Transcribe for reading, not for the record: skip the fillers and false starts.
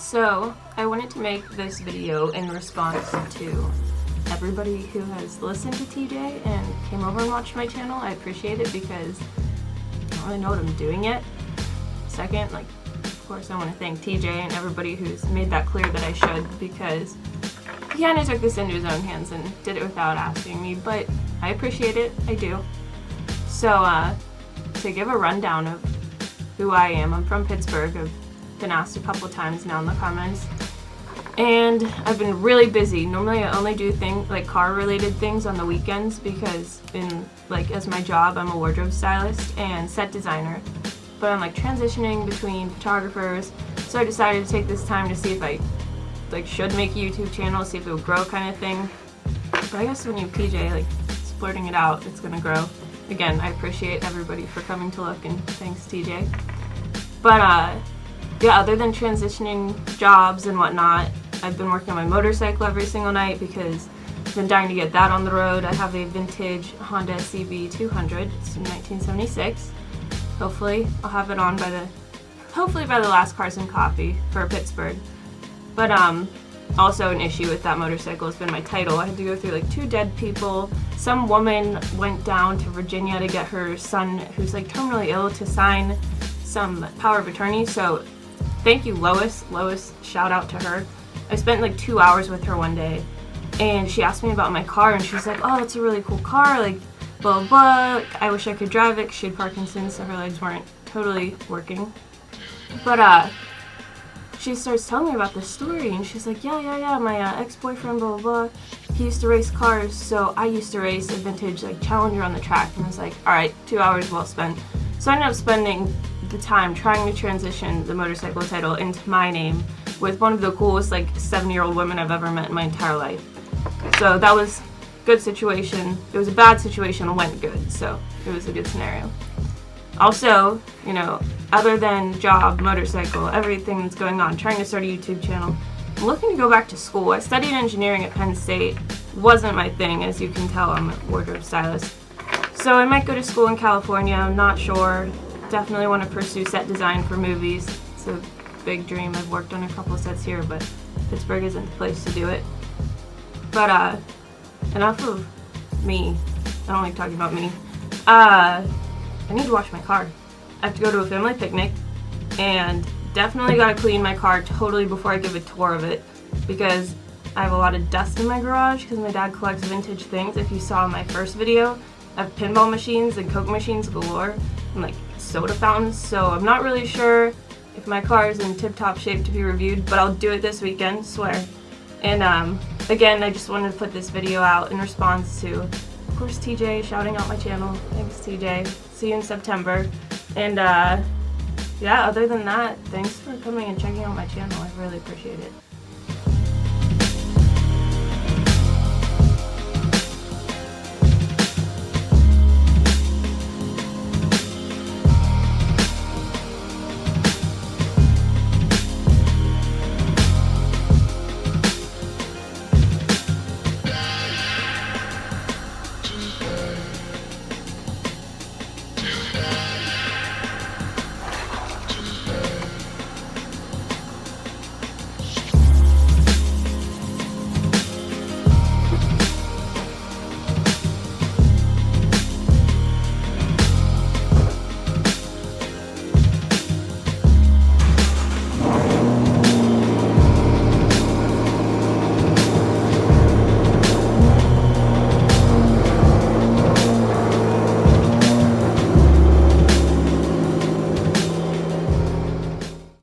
So, I wanted to make this video in response to everybody who has listened to TJ and came over and watched my channel. I appreciate it because I don't really know what I'm doing yet. Second, of course I want to thank TJ and everybody who's made that clear that I should, because he kind of took this into his own hands and did it without asking me, but I appreciate it, I do. So, to give a rundown of who I am, I'm from Pittsburgh. I've been asked a couple times now in the comments, and I've been really busy. Normally I only do things like car related things on the weekends because as my job I'm a wardrobe stylist and set designer, but I'm transitioning between photographers, so I decided to take this time to see if I should make a YouTube channel, see if it would grow kind of thing. But I guess when you have PJ splurting it out, it's gonna grow. Again, I appreciate everybody for coming to look, and thanks TJ. But yeah, other than transitioning jobs and whatnot, I've been working on my motorcycle every single night because I've been dying to get that on the road. I have a vintage Honda CB 200. It's from 1976. Hopefully I'll have it on by the last Carson Coffee for Pittsburgh. But also an issue with that motorcycle has been my title. I had to go through 2 dead people. Some woman went down to Virginia to get her son, who's terminally ill, to sign some power of attorney. So thank you, Lois. Lois, shout out to her. I spent 2 hours with her one day, and she asked me about my car, and she's like, "Oh, that's a really cool car, blah blah. I wish I could drive it," 'cause she had Parkinson's, so her legs weren't totally working. But she starts telling me about this story, and she's like, yeah, my ex-boyfriend, blah, blah, blah, he used to race cars, so I used to race a vintage, Challenger on the track. And I was like, alright, 2 hours well spent. So I ended up spending the time trying to transition the motorcycle title into my name with one of the coolest, 7-year-old women I've ever met in my entire life. So that was a good situation. It was a bad situation, went good, so it was a good scenario. Also, other than job, motorcycle, everything that's going on, trying to start a YouTube channel, I'm looking to go back to school. I studied engineering at Penn State. Wasn't my thing, as you can tell. I'm a wardrobe stylist. So I might go to school in California, I'm not sure. Definitely want to pursue set design for movies. It's a big dream. I've worked on a couple sets here, but Pittsburgh isn't the place to do it. But enough of me. I don't like talking about me. I need to wash my car. I have to go to a family picnic, and definitely gotta clean my car totally before I give a tour of it, because I have a lot of dust in my garage because my dad collects vintage things. If you saw my first video, I have pinball machines and Coke machines galore and soda fountains, so I'm not really sure if my car is in tip-top shape to be reviewed, but I'll do it this weekend, swear. And again, I just wanted to put this video out in response to, of course, TJ shouting out my channel. Thanks, TJ. See you in September. And yeah, other than that, thanks for coming and checking out my channel. I really appreciate it.